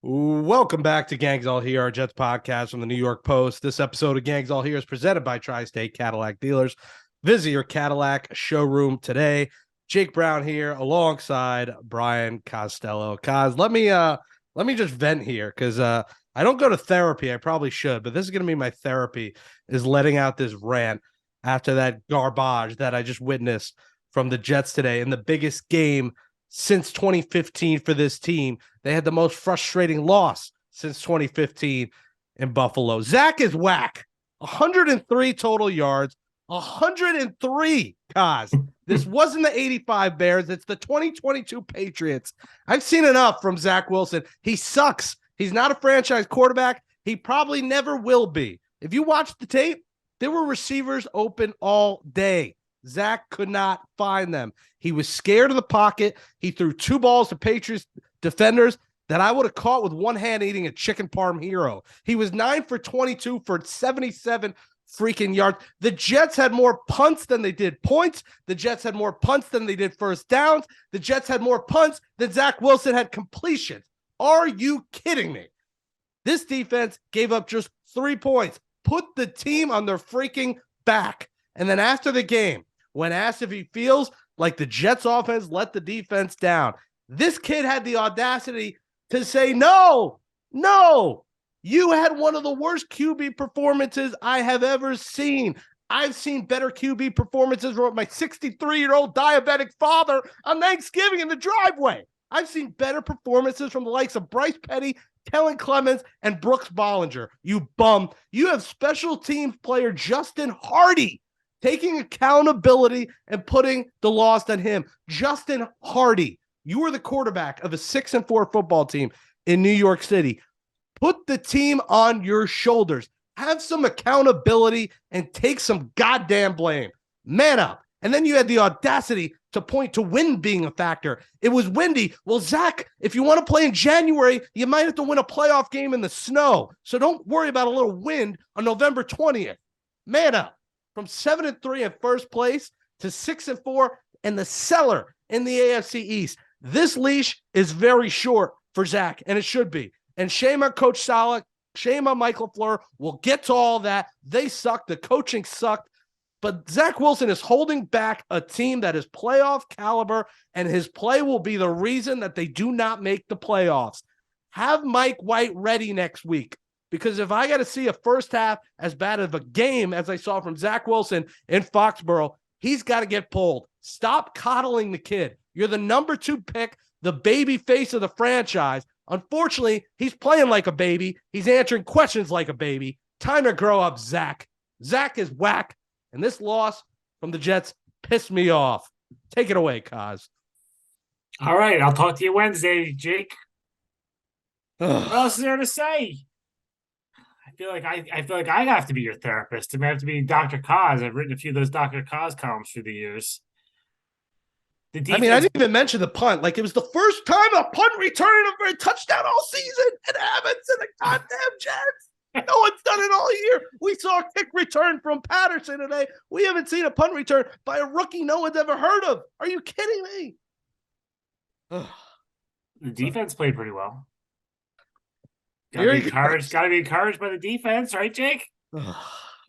Welcome back to Gangs All Here, our Jets podcast from the New York Post. This episode of Gangs All Here is presented by Tri-State Cadillac Dealers. Visit your Cadillac showroom today. Jake Brown here alongside Brian Costello. Cos, let me just vent here because I don't go to therapy. I probably should, but this is going to be my therapy, is letting out this rant after that garbage that I just witnessed from the Jets today in the biggest game since 2015 for this team. They had the most frustrating loss since 2015 in Buffalo. Zach is whack. 103 total yards. 103, Kaz. This wasn't the 85 Bears. It's the 2022 Patriots. I've seen enough from Zach Wilson. He sucks. He's not a franchise quarterback. He probably never will be. If you watch the tape, there were receivers open all day. Zach could not find them. He was scared of the pocket. He threw two balls to Patriots defenders that I would have caught with one hand eating a chicken parm hero. He was 9 for 22 for 77 freaking yards. The Jets had more punts than they did points. The Jets had more punts than they did first downs. The Jets had more punts than Zach Wilson had completions. Are you kidding me? This defense gave up just 3 points. Put the team on their freaking back. And then after the game, when asked if he feels like the Jets offense let the defense down, this kid had the audacity to say, no, you had one of the worst QB performances I have ever seen. I've seen better QB performances with my 63-year-old diabetic father on Thanksgiving in the driveway. I've seen better performances from the likes of Bryce Petty, Kellen Clemens, and Brooks Bollinger. You bum. You have special teams player Justin Hardy taking accountability and putting the loss on him. Justin Hardy, you were the quarterback of a 6-4 football team in New York City. Put the team on your shoulders. Have some accountability and take some goddamn blame. Man up. And then you had the audacity to point to wind being a factor. It was windy. Well, Zach, if you want to play in January, you might have to win a playoff game in the snow. So don't worry about a little wind on November 20th. Man up. From 7-3 in first place to 6-4 and the cellar in the AFC East. This leash is very short for Zach, and it should be. And shame on Coach Saleh, shame on Mike LaFleur. We'll get to all that. They sucked. The coaching sucked. But Zach Wilson is holding back a team that is playoff caliber, and his play will be the reason that they do not make the playoffs. Have Mike White ready next week. Because if I got to see a first half as bad of a game as I saw from Zach Wilson in Foxborough, he's got to get pulled. Stop coddling the kid. You're the number 2 pick, the baby face of the franchise. Unfortunately, he's playing like a baby. He's answering questions like a baby. Time to grow up, Zach. Zach is whack, and this loss from the Jets pissed me off. Take it away, Kaz. All right, I'll talk to you Wednesday, Jake. What else is there to say? I feel like I have to be your therapist. I have to be Dr. Kaz. I've written a few of those Dr. Kaz columns through the years. I didn't even mention the punt. Like, it was the first time a punt returned for a touchdown all season. It happens in the goddamn Jets. No one's done it all year. We saw a kick return from Patterson today. We haven't seen a punt return by a rookie no one's ever heard of. Are you kidding me? The defense played pretty well. Gotta be encouraged by the defense, right, Jake?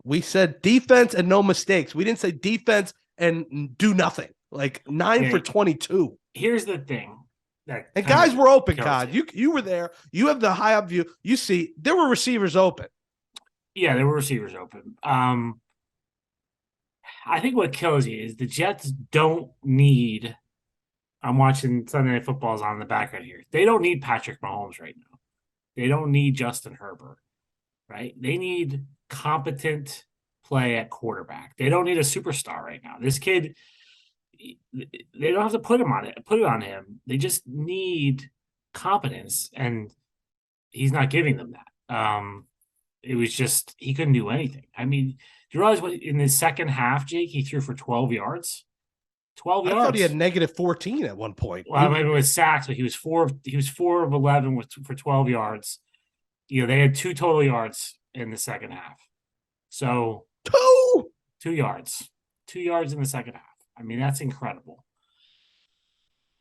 We said defense and no mistakes. We didn't say defense and do nothing. Like 9 for 22. Here's the thing. And guys were open, God. You were there. You have the high up view. You see, there were receivers open. Yeah, there were receivers open. I think what kills you is the Jets don't need. I'm watching Sunday Night Football's on the background here. They don't need Patrick Mahomes right now. They don't need Justin Herbert, right? They need competent play at quarterback. They don't need a superstar right now. This kid, they don't have to put it on him. They just need competence, and he's not giving them that. It was just he couldn't do anything. I mean, do you realize what in the second half, Jake, he threw for 12 yards? 12 yards. I thought he had negative 14 at one point. Well, I mean, with sacks, but he was 4 of 11 for 12 yards. You know, they had 2 total yards in the second half. So 2 yards. 2 yards in the second half. I mean, that's incredible.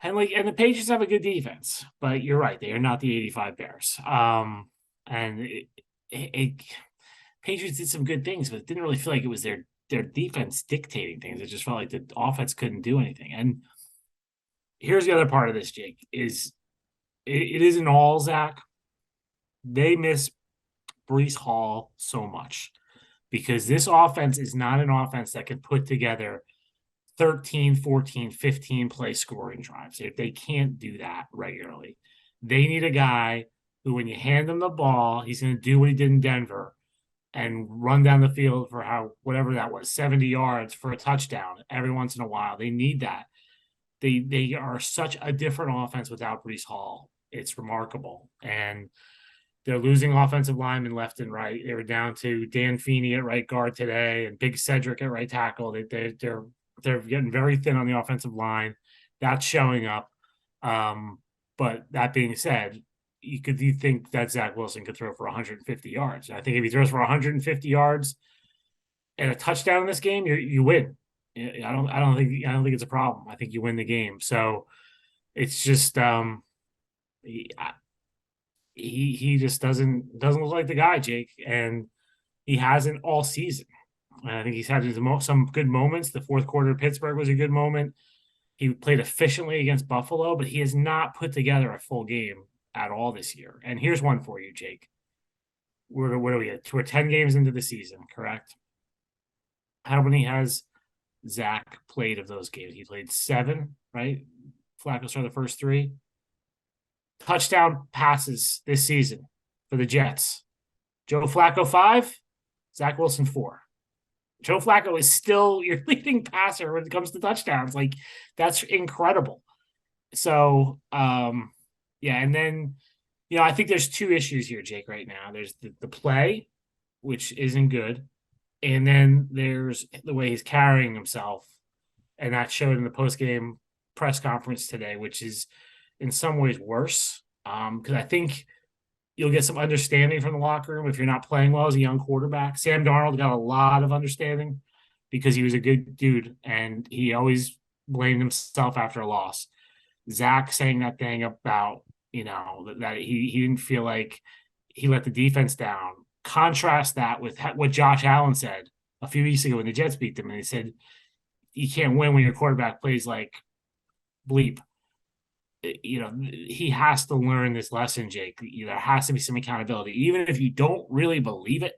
And the Patriots have a good defense, but you're right, they are not the 85 Bears. And Patriots did some good things, but it didn't really feel like it was their defense dictating things. It just felt like the offense couldn't do anything. And here's the other part of this, Jake, is it isn't all Zach. They miss Brees Hall so much because this offense is not an offense that can put together 13, 14, 15 play scoring drives. If they can't do that regularly, they need a guy who, when you hand him the ball, he's going to do what he did in Denver and run down the field for whatever that was, 70 yards for a touchdown every once in a while. They need that. They are such a different offense without Brees Hall. It's remarkable. And they're losing offensive linemen left and right. They were down to Dan Feeney at right guard today and Big Cedric at right tackle. They're getting very thin on the offensive line. That's showing up. But that being said, you think that Zach Wilson could throw for 150 yards. I think if he throws for 150 yards and a touchdown in this game, you win. I don't think it's a problem. I think you win the game. So it's just he just doesn't look like the guy, Jake, and he hasn't all season. I think he's had some good moments. The fourth quarter of Pittsburgh was a good moment. He played efficiently against Buffalo, but he has not put together a full game at all this year. And here's one for you, Jake. What are we at? We're 10 games into the season, correct? How many has Zach played of those games? He played 7, right? Flacco started the first 3. Touchdown passes this season for the Jets. Joe Flacco 5, Zach Wilson 4. Joe Flacco is still your leading passer when it comes to touchdowns. Like, that's incredible. So, and then, I think there's 2 issues here, Jake, right now. There's the play, which isn't good. And then there's the way he's carrying himself. And that showed in the post-game press conference today, which is in some ways worse. Because I think you'll get some understanding from the locker room if you're not playing well as a young quarterback. Sam Darnold got a lot of understanding because he was a good dude and he always blamed himself after a loss. Zach saying that thing about, that he didn't feel like he let the defense down. Contrast that with what Josh Allen said a few weeks ago when the Jets beat them. And he said, you can't win when your quarterback plays like bleep. He has to learn this lesson, Jake. There has to be some accountability. Even if you don't really believe it,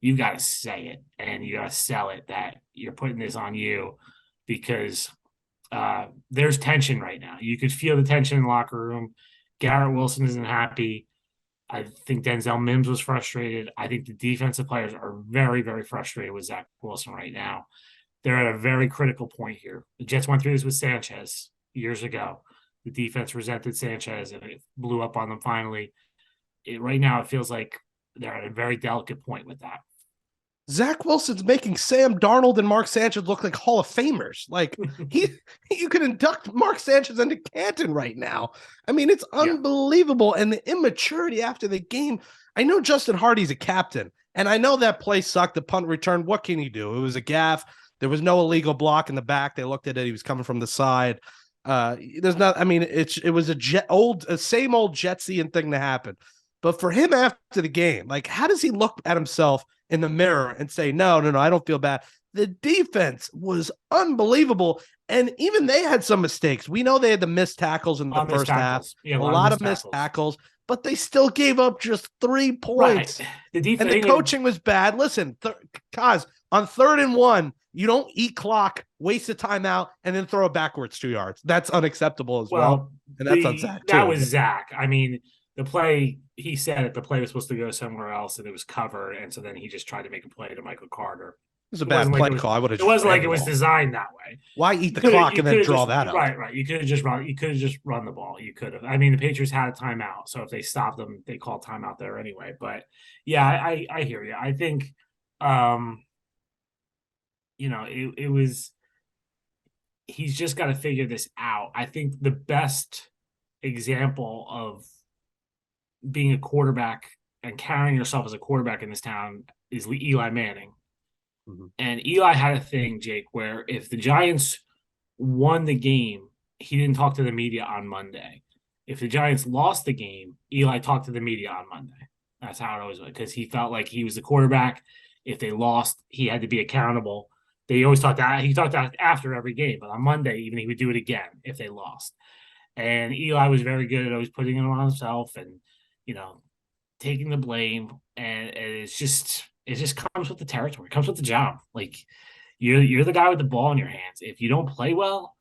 you've got to say it and you got to sell it that you're putting this on you because there's tension right now. You could feel the tension in the locker room. Garrett Wilson isn't happy. I think Denzel Mims was frustrated. I think the defensive players are very, very frustrated with Zach Wilson right now. They're at a very critical point here. The Jets went through this with Sanchez years ago. The defense resented Sanchez and it blew up on them finally. Right now, it feels like they're at a very delicate point with that. Zach Wilson's making Sam Darnold and Mark Sanchez look like Hall of Famers. Like you could induct Mark Sanchez into Canton right now. I mean, it's unbelievable. And the immaturity after the game. I know Justin Hardy's a captain, and I know that play sucked, the punt return. What can you do? It was a gaffe. There was no illegal block in the back. They looked at it. He was coming from the side. There's not, I mean, it was a same old Jetsian thing to happen. But for him after the game, like, how does he look at himself in the mirror and say, no, I don't feel bad? The defense was unbelievable. And even they had some mistakes. We know they had the missed tackles in the first half. Yeah, a lot of missed tackles, but they still gave up just 3 points. Right. The defense, and the coaching was bad. Listen, Kaz, on 3rd and 1, you don't eat clock, waste a timeout, and then throw it backwards 2 yards. That's unacceptable as well. And that's on Zach, too. That was Zach. I mean, the play, he said it, the play was supposed to go somewhere else, and it was covered, and so then he just tried to make a play to Michael Carter. It was a bad play call. I would have. It wasn't like it was designed that way. Why eat the clock and then draw that up? Right. You could have just run the ball. You could have. I mean, the Patriots had a timeout, so if they stopped them, they called timeout there anyway. But yeah, I hear you. I think, it was. He's just got to figure this out. I think the best example of being a quarterback and carrying yourself as a quarterback in this town is Eli Manning. Mm-hmm. And Eli had a thing, Jake, where if the Giants won the game he didn't talk to the media on Monday. If the Giants lost the game, Eli talked to the media on Monday. That's how it always was, because he felt like he was the quarterback. If they lost, he had to be accountable. He talked after every game, but on Monday, even he would do it again if they lost. And Eli was very good at always putting it on himself and, taking the blame. And it just comes with the territory. It comes with the job. Like, you're the guy with the ball in your hands. If you don't play well,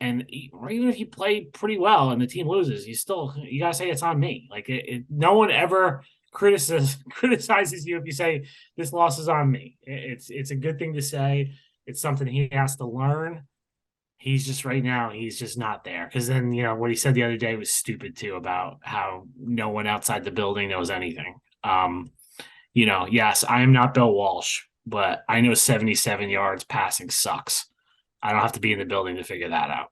and even if you play pretty well and the team loses, you gotta say it's on me. Like, no one ever criticizes you if you say this loss is on me. It's a good thing to say. It's something he has to learn. He's just right now, he's just not there. Because then, what he said the other day was stupid too, about how no one outside the building knows anything. Yes, I am not Bill Walsh, but I know 77 yards passing sucks. I don't have to be in the building to figure that out.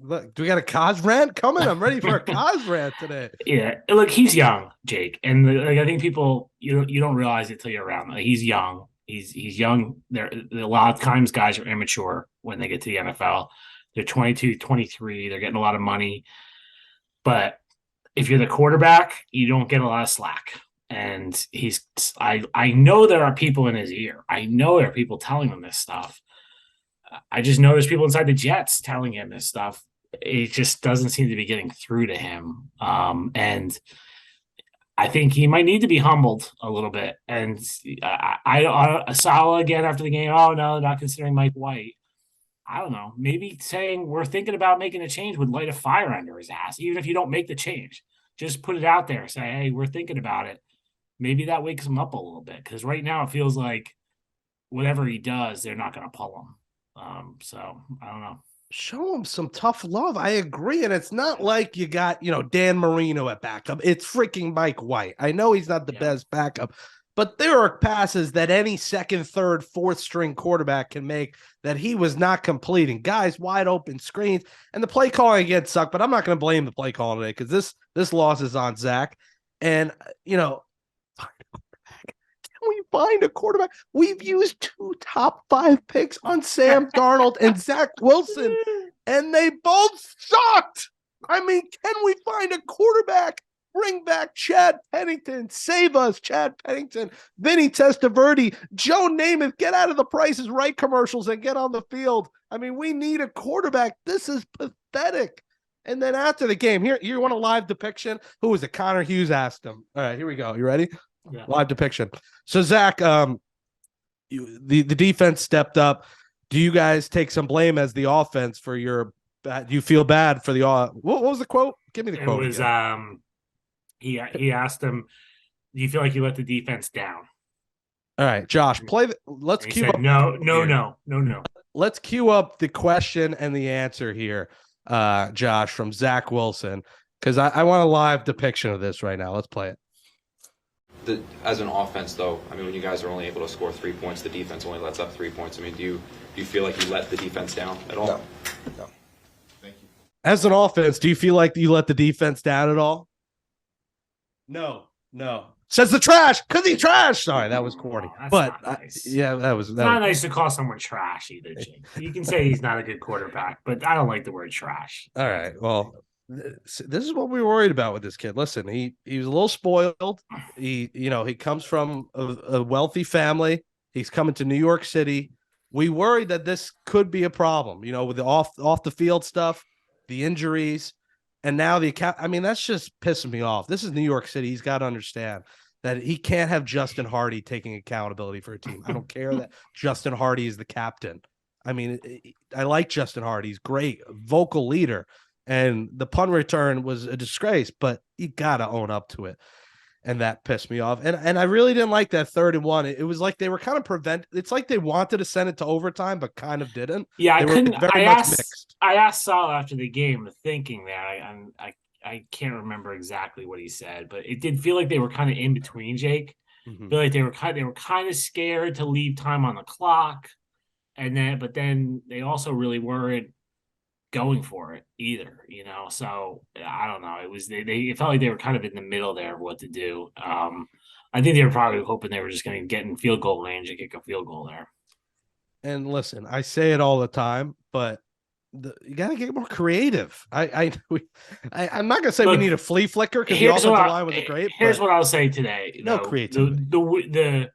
Look, do we got a Cos rant coming? I'm ready for a Cos rant today. Yeah, look, he's young, Jake, and I think people you don't realize it till you're around. Like, he's young. He's young. There a lot of times guys are immature when they get to the NFL. They're 22, 23. They're getting a lot of money, but if you're the quarterback, you don't get a lot of slack. And I know there are people in his ear. I know there are people telling him this stuff. I just know there's people inside the Jets telling him this stuff. It just doesn't seem to be getting through to him. And I think he might need to be humbled a little bit. And Saleh again after the game, oh, no, not considering Mike White. I don't know. Maybe saying we're thinking about making a change would light a fire under his ass, even if you don't make the change. Just put it out there. Say, hey, we're thinking about it. Maybe that wakes him up a little bit, because right now it feels like whatever he does, they're not going to pull him. So I don't know. Show him some tough love. I agree. And it's not like you got, Dan Marino at backup. It's freaking Mike White. I know he's not the best backup, but there are passes that any second, third, fourth string quarterback can make that he was not completing. Guys, wide open screens. And the play calling again sucked, but I'm not going to blame the play calling today, because this loss is on Zach. And, we find a quarterback? We've used 2 top 5 picks on Sam Darnold and Zach Wilson, and they both sucked. I mean, can we find a quarterback? Bring back Chad Pennington. Save us, Chad Pennington. Vinny Testaverde, Joe Namath. Get out of the Price is Right commercials and get on the field. I mean, we need a quarterback. This is pathetic. And then after the game, here, you want a live depiction? Who was it? Connor Hughes asked him. All right, here we go. You ready? Yeah. Live depiction. So Zach, the defense stepped up. Do you guys take some blame as the offense for your? Do you feel bad for the? What was the quote? Give me the quote. It was he asked him, "Do you feel like you let the defense down?" All right, Josh, play. Let's cue up. No. Let's cue up the question and the answer here, Josh, from Zach Wilson, because I want a live depiction of this right now. Let's play it. As an offense, though, I mean, when you guys are only able to score 3 points, the defense only lets up 3 points. I mean, do you feel like you let the defense down at all? No. Thank you. As an offense, do you feel like you let the defense down at all? No. Says the trash, because he trashed. Sorry, that was corny. But nice. That was not nice to call someone trash either, Jake. You can say he's not a good quarterback, but I don't like the word trash. All right, well, this is what we were worried about with this kid. Listen, he was a little spoiled. He comes from a wealthy family. He's coming to New York City. We worried that this could be a problem, with the off the field stuff, the injuries, and now that's just pissing me off. This is New York City. He's got to understand that he can't have Justin Hardy taking accountability for a team. I don't care that Justin Hardy is the captain. I mean, I like Justin Hardy. He's great, vocal leader. And the punt return was a disgrace, but you got to own up to it. And that pissed me off. And I really didn't like that 3rd and 1. It was like they were kind of it's like they wanted to send it to overtime, but kind of didn't. Yeah, I asked Saul after the game, the thinking there. I can't remember exactly what he said, but it did feel like they were kind of in between, Jake. Mm-hmm. I feel like they were kind of scared to leave time on the clock. But then they also really weren't going for it either, so I don't know. It was it felt like they were kind of in the middle there of what to do. I think they were probably hoping they were just going to get in field goal range and kick a field goal there. And listen, I say it all the time, but you got to get more creative. I'm not gonna say Look, we need a flea flicker because the here's offensive what line was great. Here's but what I'll say today. no though. creativity.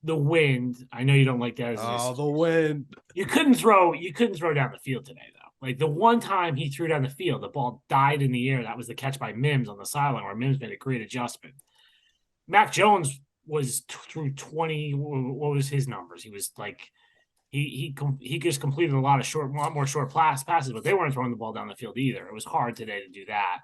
The wind. I know you don't like that. The wind. You couldn't throw down the field today though. Like the one time he threw down the field, the ball died in the air. That was the catch by Mims on the sideline where Mims made a great adjustment. Mac Jones was through 20. What was his numbers? He was like he just completed a lot more short passes, but they weren't throwing the ball down the field either. It was hard today to do that.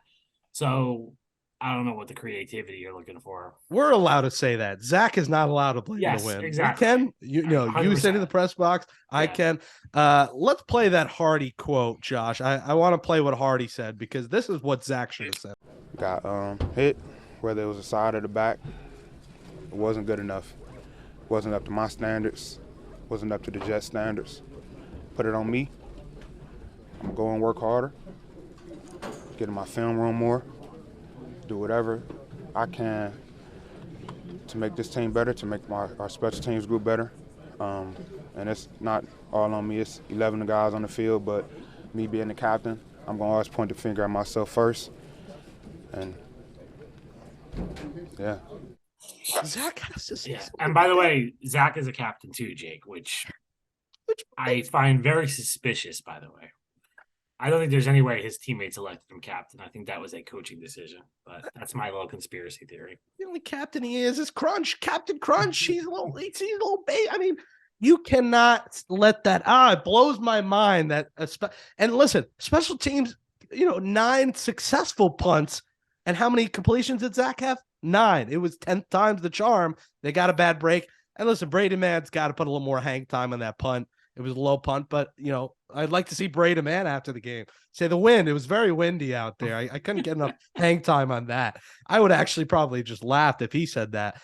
So I don't know what the creativity you're looking for. We're allowed to say that. Zach is not allowed to blame the win. Exactly. We can. You said in the press box. I can. Let's play that Hardy quote, Josh. I want to play what Hardy said because this is what Zach should have said. Got hit, whether it was the side or the back. It wasn't good enough. It wasn't up to my standards. It wasn't up to the Jets standards. Put it on me. I'm going to go and work harder. Get in my film room more. Do whatever I can to make this team better, to make our special teams group better. And it's not all on me. It's 11 guys on the field, but me being the captain, I'm going to always point the finger at myself first. And, yeah. Zach has to say something. And by the way, Zach is a captain too, Jake, which I find very suspicious, by the way. I don't think there's any way his teammates elected him captain. I think that was a coaching decision, but that's my little conspiracy theory. The only captain he is Crunch, Captain Crunch. He's a little baby. I mean, you cannot let that. It blows my mind that. And listen, special teams. 9 successful punts, and how many completions did Zach have? 9. It was 10 times the charm. They got a bad break. And listen, Brady Mann's got to put a little more hang time on that punt. It was a low punt, but I'd like to see Brady Man after the game say the wind. It was very windy out there. I couldn't get enough hang time on that. I would actually probably just laughed if he said that.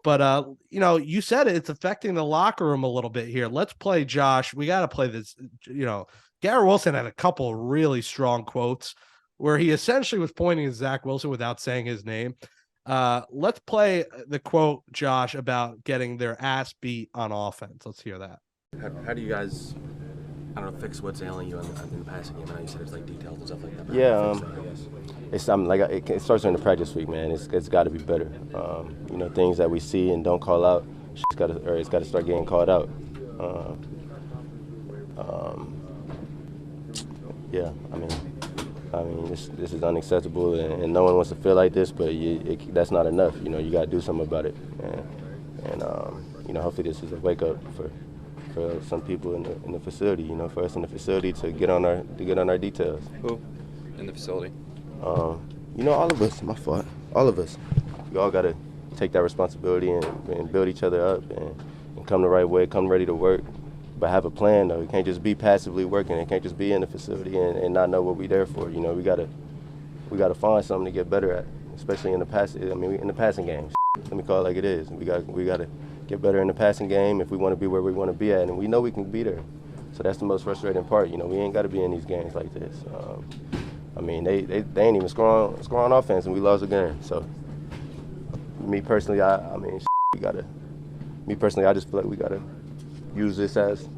But you said it's affecting the locker room a little bit here. Let's play, Josh. We got to play this. Garett Wilson had a couple of really strong quotes where he essentially was pointing at Zach Wilson without saying his name. Let's play the quote, Josh, about getting their ass beat on offense. Let's hear that. How do you guys, fix what's ailing you in the passing game? I know you said it's like details and stuff like that. Yeah, it's something like it starts during the practice week, man. It's got to be better. Things that we see and don't call out, it's got to start getting called out. Yeah, I mean, this is unacceptable, and no one wants to feel like this, but that's not enough. You got to do something about it, and hopefully this is a wake up for some people in the facility. For us in the facility to get on our details. Who in the facility? All of us. My fault. All of us. We all got to take that responsibility and build each other up and come the right way, come ready to work. But have a plan, though. You can't just be passively working. It can't just be in the facility and not know what we're there for. We gotta find something to get better at, especially in the passing game. Let me call it like it is. We gotta get better in the passing game if we want to be where we want to be at, and we know we can be there. So that's the most frustrating part. We ain't got to be in these games like this. They ain't even scoring on offense, and we lost the game. So me personally, I just feel like we gotta use this as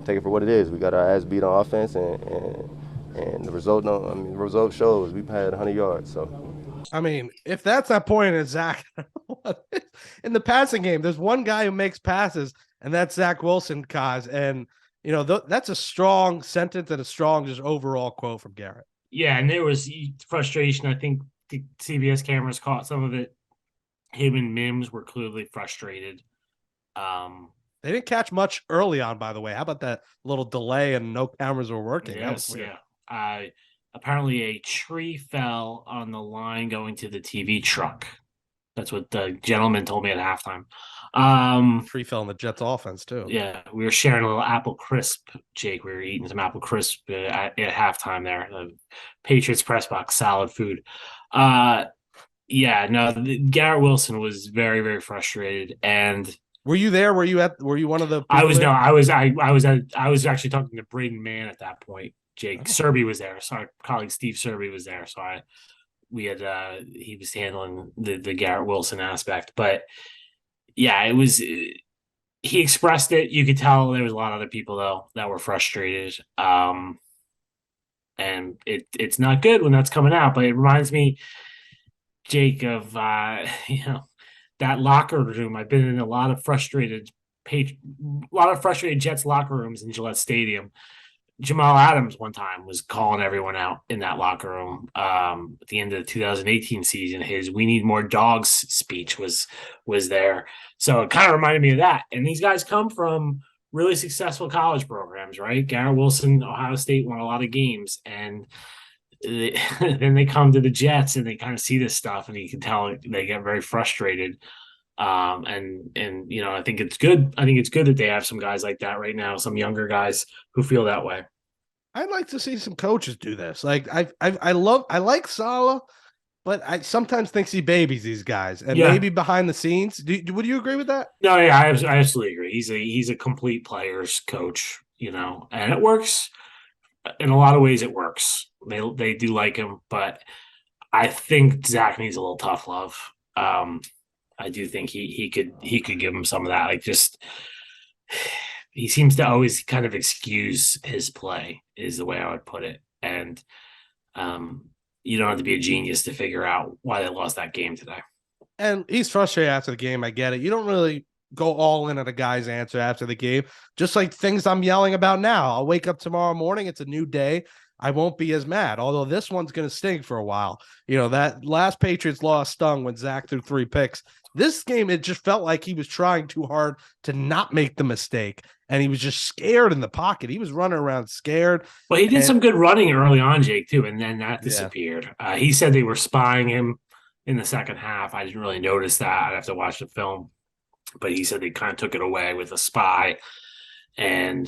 take it for what it is. We got our ass beat on offense, and the result. The result shows we've had 100 yards. So, if that's not pointing at Zach in the passing game, there's one guy who makes passes, and that's Zach Wilson, Kaz. And that's a strong sentence and a strong just overall quote from Garrett. Yeah, and there was frustration. I think the CBS cameras caught some of it. Him and Mims were clearly frustrated. They didn't catch much early on, by the way. How about that little delay and no cameras were working? Yes, yeah. Apparently a tree fell on the line going to the TV truck. That's what the gentleman told me at halftime. Tree fell in the Jets offense, too. Yeah, we were sharing a little apple crisp, Jake. We were eating some apple crisp at halftime there. The Patriots press box, solid food. Garrett Wilson was very, very frustrated. And were you there? Were you one of the? I was actually talking to Braden Mann at that point. Jake Serby was there. So our colleague Steve Serby was there. So he was handling the Garrett Wilson aspect. But yeah, it was. He expressed it. You could tell there was a lot of other people though that were frustrated. and it's not good when that's coming out. But it reminds me, Jake, of that locker room. I've been in a lot of frustrated Jets locker rooms in Gillette Stadium. Jamal Adams one time was calling everyone out in that locker room at the end of the 2018 season. His "we need more dogs" speech was there. So it kind of reminded me of that. And these guys come from really successful college programs, right? Garett Wilson, Ohio State, won a lot of games. And then they come to the Jets and they kind of see this stuff, and you can tell they get very frustrated. And I think it's good. I think it's good that they have some guys like that right now, some younger guys who feel that way. I'd like to see some coaches do this. Like I like Saleh, but I sometimes think he babies these guys, and maybe behind the scenes. Would you agree with that? No, yeah, I absolutely agree. He's a complete players coach, and it works. In a lot of ways, it works. They do like him, but I think Zach needs a little tough love. I do think he could give him some of that. Like, just he seems to always kind of excuse his play, is the way I would put it. And you don't have to be a genius to figure out why they lost that game today. And he's frustrated after the game. I get it. You don't really go all in on a guy's answer after the game. Just like things I'm yelling about now. I'll wake up tomorrow morning. It's a new day. I won't be as mad, although this one's going to sting for a while. That last Patriots loss stung when Zach threw 3 picks. This game, it just felt like he was trying too hard to not make the mistake, and he was just scared in the pocket. He was running around scared. Well, he did some good running early on, Jake, too, and then that disappeared. He said they were spying him in the second half. I didn't really notice that. I'd have to watch the film. But he said they kind of took it away with a spy. And,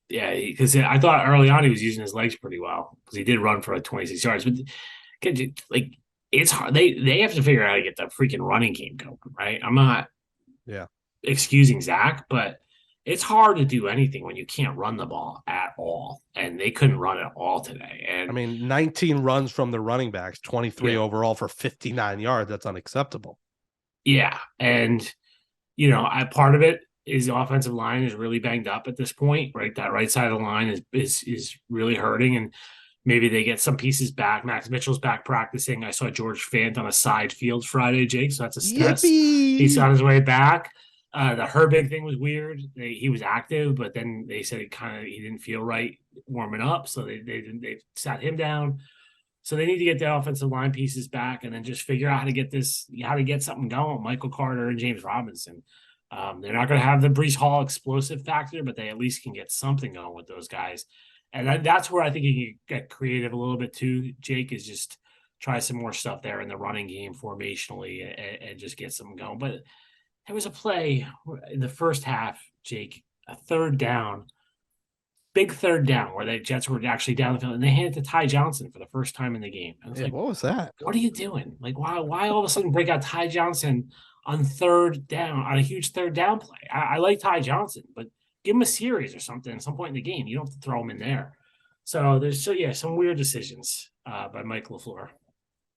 because I thought early on he was using his legs pretty well, because he did run for like 26 yards. But it's hard. They have to figure out how to get the freaking running game going, right? I'm not excusing Zach, but it's hard to do anything when you can't run the ball at all. And they couldn't run at all today. And 19 runs from the running backs, 23 overall for 59 yards. That's unacceptable. Yeah. And, part of it is the offensive line is really banged up at this point, right? That right side of the line is really hurting, and maybe they get some pieces back. Max Mitchell's back practicing. I saw George Fant on a side field Friday, Jake, so that's a test. He's on his way back. The Herbig thing was weird. He was active, but then they said he didn't feel right warming up, so they sat him down. So they need to get the offensive line pieces back, and then just figure out how to get something going. Michael Carter and James Robinson. They're not going to have the Breece Hall explosive factor, but they at least can get something going with those guys. And that's where I think you can get creative a little bit too, Jake, is just try some more stuff there in the running game formationally and just get something going. But there was a play in the first half, Jake, a big third down where the Jets were actually down the field, and they handed it to Ty Johnson for the first time in the game. I was like, what was that? What are you doing? Like, why all of a sudden break out Ty Johnson on third down, on a huge third down play? I like Ty Johnson, but give him a series or something at some point in the game. You don't have to throw him in there. So there's some weird decisions by Mike LaFleur.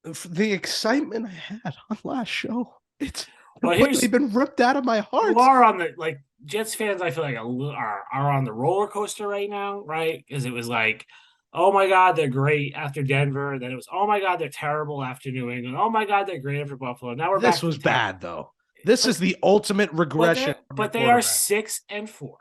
The excitement I had on last show, it's completely been ripped out of my heart. You are on the Jets fans, I feel like are on the roller coaster right now, right? Because it was like, oh my God, they're great after Denver. Then it was, oh my God, they're terrible after New England. Oh my God, they're great after Buffalo. Now we're back. This was bad though. This is the ultimate regression. But they are 6-4,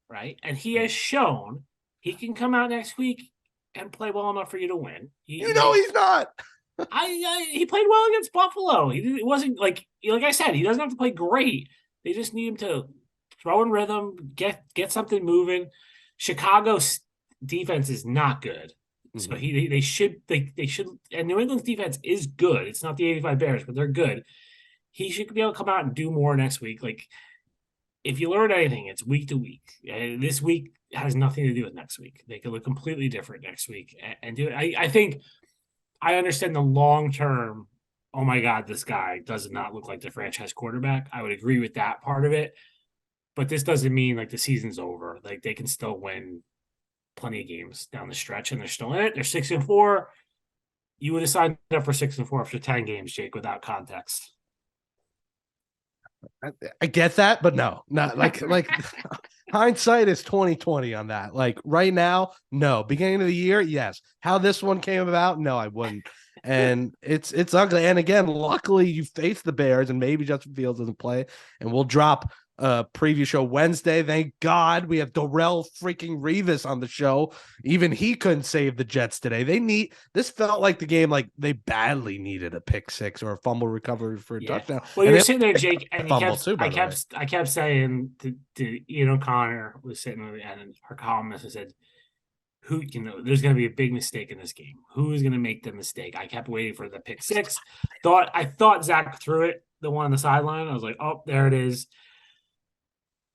right? And he has shown he can come out next week and play well enough for you to win. He's not. He played well against Buffalo. It wasn't like I said, he doesn't have to play great. They just need him to throw in rhythm, get something moving. Chicago's defense is not good. So they should, and New England's defense is good. It's not the 85 Bears, but they're good. He should be able to come out and do more next week. Like, if you learn anything, it's week to week. This week has nothing to do with next week. They could look completely different next week and do it. I think I understand the long term. Oh my God, this guy does not look like the franchise quarterback. I would agree with that part of it, but this doesn't mean like the season's over. Like, they can still win plenty of games down the stretch, and they're still in it. They're 6-4. You would have signed up for 6-4 after 10 games, Jake, without context. I get that, but no, not like hindsight is 20/20 on that. Like right now, no. Beginning of the year, yes. How this one came about, no, I wouldn't. And it's ugly. And again, luckily you faced the Bears, and maybe Justin Fields doesn't play, and we'll drop a preview show Wednesday. Thank God we have Darrell freaking Revis on the show. Even he couldn't save the Jets today. This felt like the game, like they badly needed a pick six or a fumble recovery for a touchdown. Well, and you're sitting there, Jake, and I kept saying to Ian O'Connor was sitting with me, and our columnist said, there's going to be a big mistake in this game. Who is going to make the mistake? I kept waiting for the pick six. I thought Zach threw it, the one on the sideline. I was like, oh, there it is.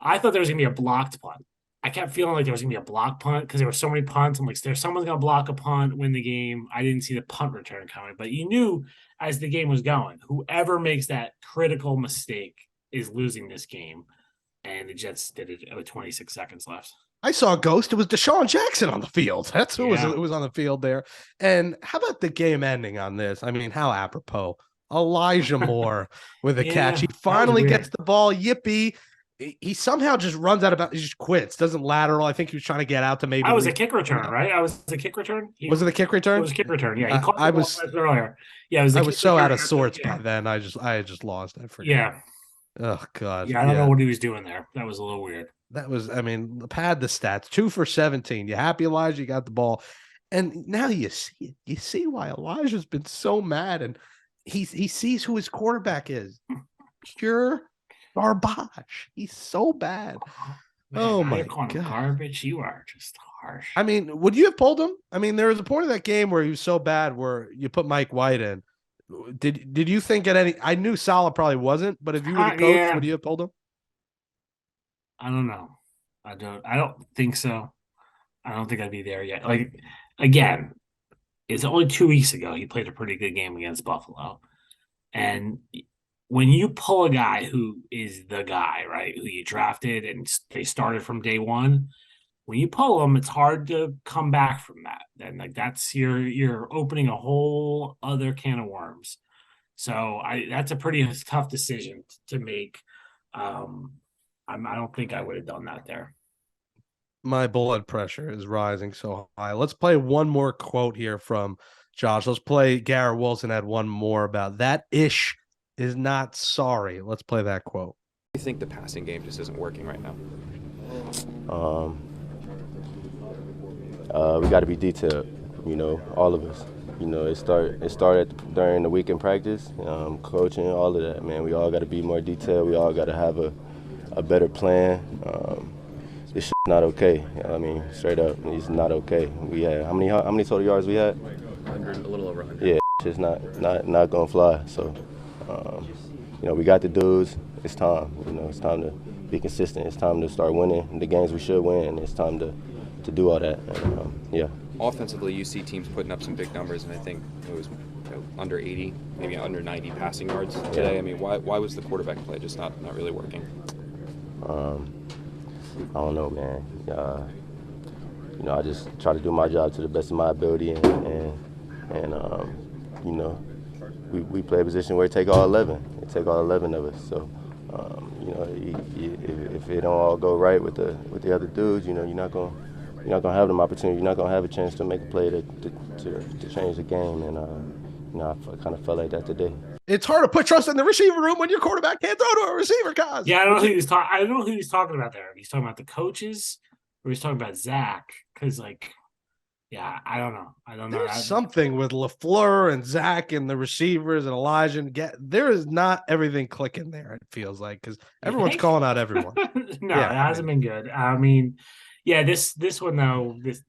I thought there was going to be a blocked punt. I kept feeling like there was going to be a block punt because there were so many punts. I'm like, someone's going to block a punt, win the game. I didn't see the punt return coming, but you knew as the game was going, whoever makes that critical mistake is losing this game. And the Jets did it with 26 seconds left. I saw a ghost. It was Deshaun Jackson on the field. That's who was on the field there. And how about the game ending on this? I mean, how apropos. Elijah Moore with a catch. He finally gets the ball. Yippee. He somehow just runs out of, he just quits, doesn't lateral. I think he was trying to get out to maybe. I was a kick return, right? I was a kick return. Was it a kick return? It was a kick return. Yeah, he caught I was earlier. Yeah, I was so out of sorts by then. I had just lost. I forget. Yeah. Oh God. Yeah, I don't know what he was doing there. That was a little weird. That was, I mean, pad the stats. 2 for 17. You happy, Elijah? You got the ball, and now you see it. You see why Elijah's been so mad, and he sees who his quarterback is. Pure garbage. He's so bad. Man, oh my God! Garbage. You are just harsh. I mean, would you have pulled him? I mean, there was a point of that game where he was so bad where you put Mike White in. Did you think at any? I knew Salah probably wasn't, but if you were the coach, would you have pulled him? I don't know. I don't think so. I don't think I'd be there yet. Like, again, it's only 2 weeks ago he played a pretty good game against Buffalo. And when you pull a guy who is the guy, right, who you drafted and they started from day one, when you pull them, it's hard to come back from that. Then like that's you're opening a whole other can of worms. So that's a pretty tough decision to make. I don't think I would have done that there. My blood pressure is rising so high. Let's play one more quote here from Josh. Let's play Garett Wilson had one more about that ish is not sorry. Let's play that quote. You think the passing game just isn't working right now? We got to be detailed, all of us. It started during the week in practice, coaching, all of that, man. We all got to be more detailed. We all got to have a better plan. This shit's not okay. I mean, straight up, it's not okay. We had how many total yards we had? 100, a little over 100. Yeah, it's not gonna fly. So, we got the dudes. It's time. It's time to be consistent. It's time to start winning the games we should win. It's time to do all that. And, Offensively, you see teams putting up some big numbers, and I think it was under 80, maybe under 90 passing yards today. I mean, why was the quarterback play just not really working? I don't know, man. I just try to do my job to the best of my ability, and we play a position where it take all 11. It take all 11 of us. So, if it don't all go right with the other dudes, you're not gonna have them opportunity. You're not gonna have a chance to make a play to change the game. And I kind of felt like that today. It's hard to put trust in the receiver room when your quarterback can't throw to a receiver, cuz. Yeah, I don't know who he was talking. I don't know who he was talking about there. He's talking about the coaches, or he's talking about Zach. Because, I don't know. There's something with LaFleur and Zach and the receivers and Elijah. There is not everything clicking there. It feels like because everyone's calling out everyone. No, it hasn't been good. I mean, this one though. This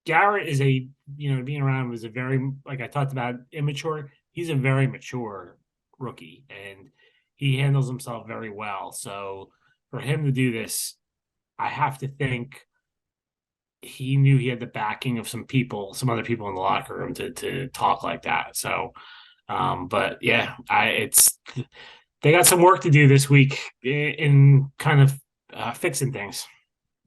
Garrett is being around was a very, like I talked about, immature. He's a very mature rookie, and he handles himself very well. So for him to do this, I have to think he knew he had the backing of some other people in the locker room to talk like that. So, but yeah, they got some work to do this week in kind of fixing things.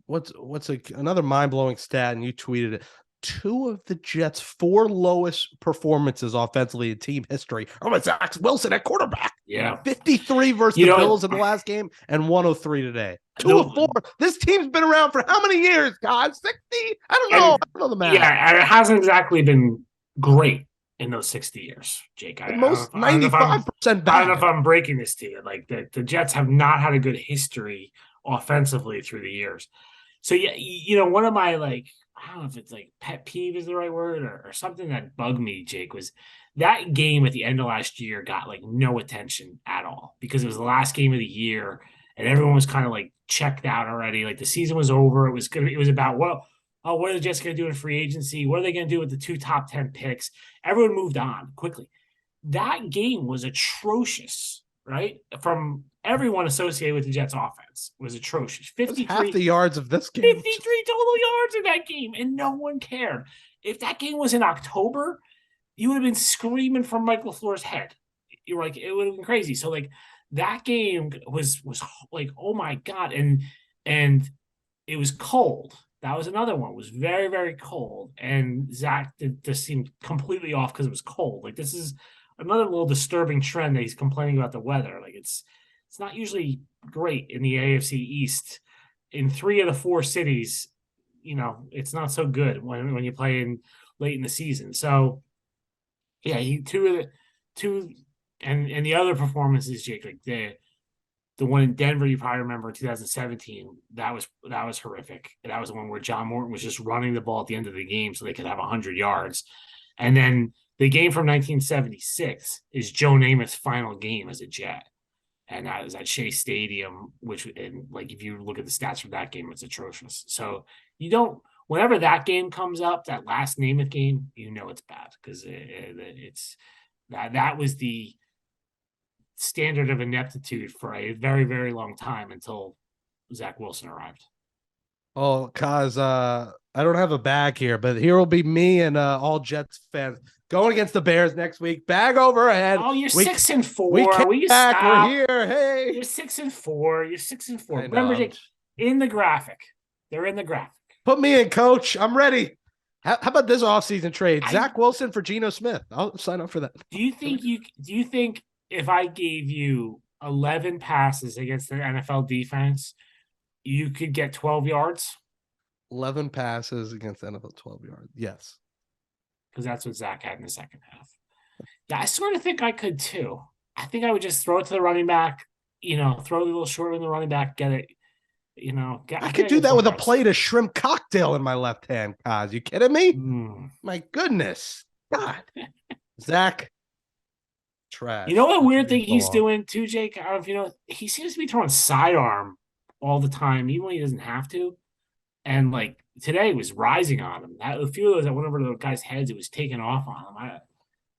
What's another mind-blowing stat, and you tweeted it. 2 of the Jets' 4 lowest performances offensively in team history are with Zach Wilson at quarterback. Yeah. 53 versus the Bills in the last game and 103 today. 2 of 4. This team's been around for how many years, God? 60? I don't know. I don't know the math. Yeah, and it hasn't exactly been great in those 60 years, Jake. Most 95% bad. I don't know if I'm breaking this to you. Like the Jets have not had a good history offensively through the years. So yeah, one of my I don't know if it's pet peeve is the right word or something that bugged me, Jake, was that game at the end of last year got no attention at all because it was the last game of the year and everyone was kind of checked out already. The season was over. It was about what are the Jets going to do in free agency? What are they going to do with the 2 top 10 picks? Everyone moved on quickly. That game was atrocious, right? From everyone associated with the Jets offense was atrocious. 53 half the yards of this game. 53 total yards in that game, and no one cared. If that game was in October, you would have been screaming from Mike LaFleur's head. You're it would have been crazy. So that game was oh my God. And it was cold. That was another one. It was very, very cold. And Zach just seemed completely off because it was cold. This is another little disturbing trend that he's complaining about the weather. It's not usually great in the AFC East. In 3 of the 4 cities, it's not so good when you play in late in the season. So yeah, and the other performances, Jake, the one in Denver, you probably remember in 2017, that was horrific. That was the one where John Morton was just running the ball at the end of the game so they could have 100 yards. And then the game from 1976 is Joe Namath's final game as a Jet. And that was at Shea Stadium, if you look at the stats from that game, it's atrocious. So whenever that game comes up, that last Namath game, it's bad because that was the standard of ineptitude for a very, very long time until Zach Wilson arrived. Oh, cause I don't have a bag here, but here will be me and all Jets fans going against the Bears next week. Bag over ahead. Oh, you're 6-4. We came back. Stop? We're here. Hey, you're 6-4. You're 6-4. Remember, Jake, in the graphic. They're in the graphic. Put me in, coach. I'm ready. How about this offseason trade? Zach Wilson for Geno Smith. I'll sign up for that. Do you think if I gave you 11 passes against the NFL defense, you could get 12 yards? 11 passes against the NFL, 12 yards. Yes. Because that's what Zach had in the second half. Yeah, I sort of think I could too. I think I would just throw it to the running back, throw it a little short in the running back, get it, I could do that with a plate of shrimp cocktail in my left hand, Kaz. You kidding me? My goodness. God. Zach. Trash. You know what weird thing he's doing too, Jake? I don't know if he seems to be throwing sidearm all the time, even when he doesn't have to. And today was rising on him. A few of those that went over to the guys' heads, it was taking off on him. I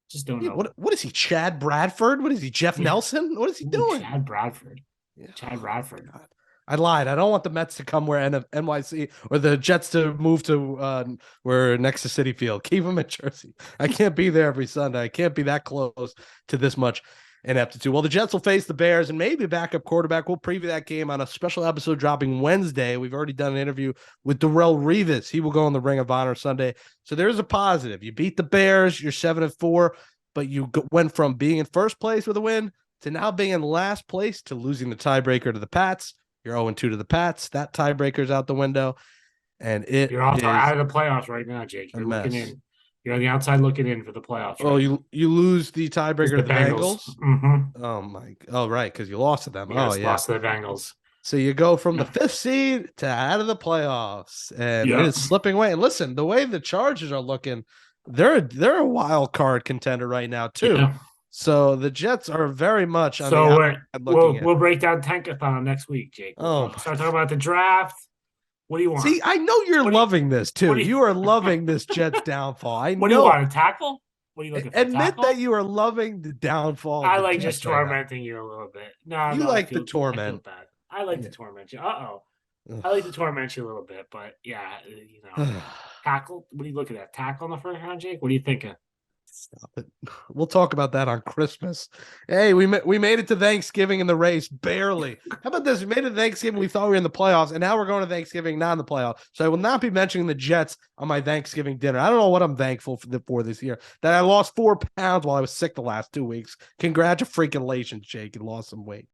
just don't know. What is he, Chad Bradford? What is he, Jeff Nelson? What is he doing? Chad Bradford. Yeah. Chad Bradford. God. I lied. I don't want the Mets to come where NYC or the Jets to move to where next to Citi Field. Keep them in Jersey. I can't be there every Sunday. I can't be that close to this much ineptitude. Well, the Jets will face the Bears and maybe a backup quarterback. We'll preview that game on a special episode dropping Wednesday. We've already done an interview with Darrelle Revis. He will go in the Ring of Honor Sunday. So there's a positive. You beat the Bears. You're 7-4, but you went from being in first place with a win to now being in last place to losing the tiebreaker to the Pats. You're 0-2 to the Pats. That tiebreaker's out the window. And you're also out of the playoffs right now, Jake. You're looking in. You're on the outside looking in for the playoffs. Right? Oh, you lose the tiebreaker to the Bengals? Mm-hmm. Oh, my. Oh, right, because you lost to them. Yes, lost to the Bengals. So you go from the 5th seed to out of the playoffs. And it is slipping away. And listen, the way the Chargers are looking, they're a wild card contender right now, too. Yeah. So the Jets are very much on the outside. We'll break down Tankathon next week, Jake. Start talking about the draft. What do you want? See, I know you're loving this too. You are loving this Jets downfall. What do you want? A tackle? What are you looking for? Admit that you are loving the downfall. I like just tormenting you a little bit. No, you like the torment. I like to torment you. I like to torment you a little bit, but yeah, tackle. What are you looking at? Tackle in the first round, Jake? What are you thinking? Stop it. We'll talk about that on Christmas. Hey, we made it to Thanksgiving in the race, barely. How about this? We made it to Thanksgiving. We thought we were in the playoffs, and now we're going to Thanksgiving, not in the playoffs. So I will not be mentioning the Jets on my Thanksgiving dinner. I don't know what I'm thankful for this year. That I lost 4 pounds while I was sick the last 2 weeks. Congratulations, Jake. You lost some weight.